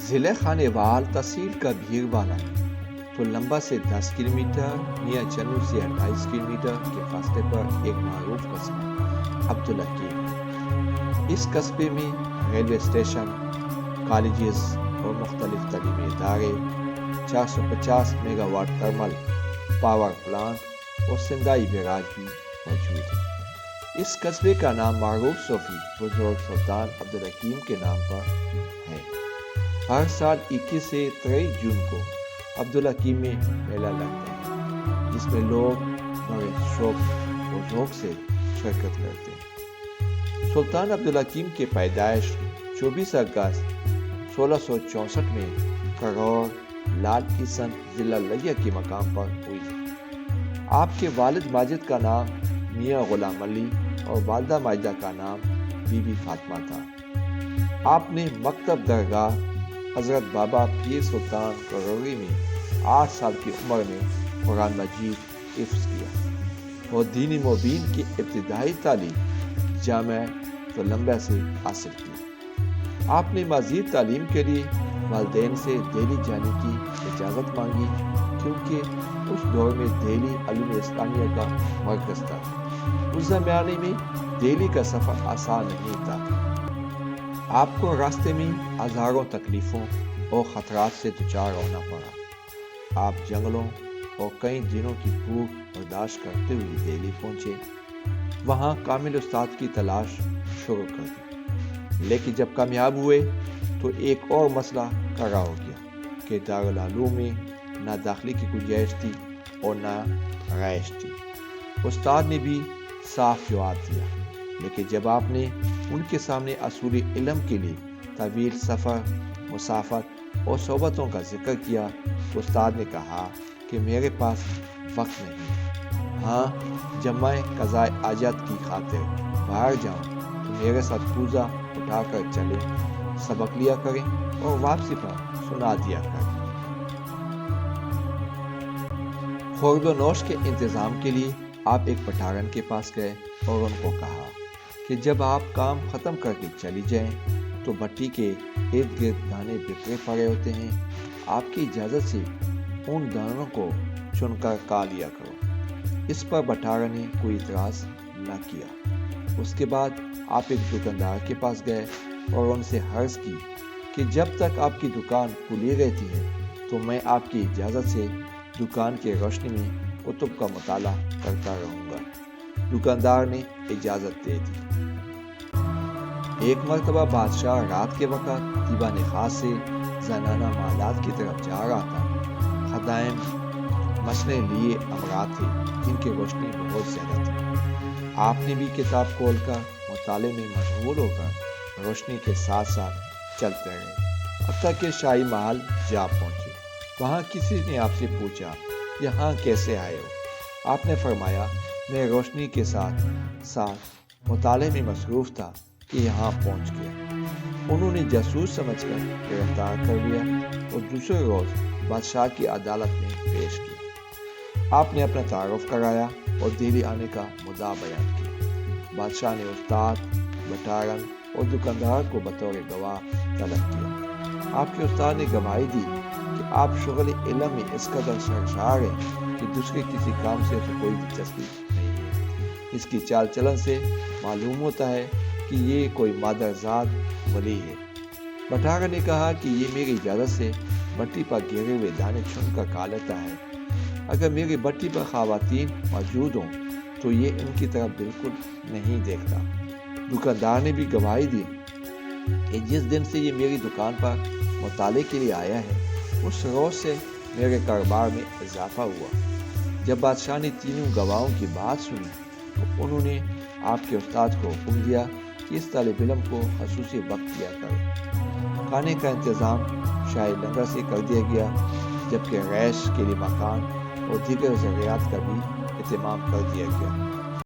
ضلع خانیوال تحصیل کا بھیر والا تو لمبا سے 10 کلومیٹر، میاں چنو سے 28 کلومیٹر کے فاصلے پر ایک معروف قصبہ عبدالحکیم۔ اس قصبے میں ریلوے اسٹیشن، کالجز اور مختلف تعلیمی ادارے، 450 megawatt thermal power plant اور سندائی بیراج بھی موجود ہے۔ اس قصبے کا نام معروف صوفی بزرگ سلطان عبدالحکیم کے نام پر ہے۔ ہر سال 21 سے 23 جون کو عبدالحکیم میں میلہ لگتا ہے، جس میں لوگ بڑے شوق و ذوق سے شرکت کرتے ہیں۔ سلطان عبدالحکیم کی پیدائش 24 اگست 1664 میں کروڑ لال کسن ضلع لیا کے مقام پر ہوئی۔ آپ کے والد ماجد کا نام میاں غلام علی اور والدہ ماجدہ کا نام بی بی فاطمہ تھا۔ آپ نے مکتب درگاہ حضرت بابا پیر سلطان کروڑی میں 8 سال کی عمر میں قرآن مجید حفظ کیا اور دین مبین کی ابتدائی تعلیم جامعہ کولمبیا سے حاصل کی۔ آپ نے مزید تعلیم کے لیے والدین سے دہلی جانے کی اجازت مانگی، کیونکہ اس دور میں دہلی علوم اسلامیہ کا مرکز تھا۔ اس زمانے میں دہلی کا سفر آسان نہیں تھا۔ آپ کو راستے میں ہزاروں تکلیفوں اور خطرات سے دوچار ہونا پڑا۔ آپ جنگلوں اور کئی دنوں کی بھوک برداشت کرتے ہوئے دہلی پہنچے۔ وہاں کامل استاد کی تلاش شروع کر دی، لیکن جب کامیاب ہوئے تو ایک اور مسئلہ کھڑا ہو گیا کہ دارالعلوم میں نہ داخلے کی گنجائش تھی اور نہ رہائش تھی۔ استاد نے بھی صاف جواب دیا، لیکن جب آپ نے ان کے سامنے اصول علم کے لیے طویل سفر، مسافت اور صحبتوں کا ذکر کیا تو استاد نے کہا کہ میرے پاس وقت نہیں۔ ہاں، جب میں قضائے حاجت کی خاطر باہر جاؤں تو میرے ساتھ پوزا اٹھا کر چلے، سبق لیا کریں اور واپسی پر سنا دیا کریں۔ خورد و نوش کے انتظام کے لیے آپ ایک پٹھارن کے پاس گئے اور ان کو کہا کہ جب آپ کام ختم کر کے چلی جائیں تو بھٹی کے ارد گرد دانے بکھرے پڑے ہوتے ہیں، آپ کی اجازت سے ان دانوں کو چن کر کھا لیا کرو۔ اس پر بٹھارن نے کوئی اعتراض نہ کیا۔ اس کے بعد آپ ایک دکاندار کے پاس گئے اور ان سے عرض کی کہ جب تک آپ کی دکان کھلی رہتی ہے تو میں آپ کی اجازت سے دکان کی روشنی میں کتب کا مطالعہ کرتا رہوں گا۔ دکاندار نے اجازت دے دی۔ ایک مرتبہ بادشاہ رات کے وقت دیوان خاص سے زنانہ محلات کی طرف جا رہا تھا۔ خدائم مشنیں لیے امراض تھے جن کی روشنی بہت زیادہ تھی۔ آپ نے بھی کتاب کھول کر مطالعے میں مشغول ہو کر روشنی کے ساتھ ساتھ چلتے رہے، حتیٰ کہ شاہی محل جا پہنچے۔ وہاں کسی نے آپ سے پوچھا، یہاں کیسے آئے ہو؟ آپ نے فرمایا، میں روشنی کے ساتھ ساتھ مطالعے میں مصروف تھا کہ یہاں پہنچ گیا۔ انہوں نے جاسوس سمجھ کر گرفتار کر لیا اور دوسرے روز بادشاہ کی عدالت میں پیش کیا۔ آپ نے اپنا تعارف کرایا اور دہلی آنے کا مدعا بیان کیا۔ بادشاہ نے استاد، بٹھارن اور دکاندار کو بطور گواہ طلب کیا۔ آپ کے استاد نے گواہی دی کہ آپ شغل علم میں اس قدر سرشار ہیں کہ دوسرے کسی کام سے اسے کوئی دلچسپی نہیں ہے۔ اس کی چال چلن سے معلوم ہوتا ہے کہ یہ کوئی مادرزاد ولی ہے۔ بٹھارن نے کہا کہ یہ میری اجازت سے بٹی پر گرے ہوئے دانے چن کر کھا لیتا ہے۔ اگر میری بٹی پر خواتین موجود ہوں تو یہ ان کی طرف بالکل نہیں دیکھتا۔ دکاندار نے بھی گواہی دی کہ جس دن سے یہ میری دکان پر مطالعے کے لیے آیا ہے اس روز سے میرے کاروبار میں اضافہ ہوا۔ جب بادشاہ نے تینوں گواہوں کی بات سنی تو انہوں نے آپ کے استاد کو حکم دیا کہ اس طالب علم کو خصوصی وقت دیا کرے۔ کھانے کا انتظام شاہی لنگر سے کر دیا گیا، جبکہ رہائش کے لیے مکان اور دیگر ضروریات کا بھی اہتمام کر دیا گیا۔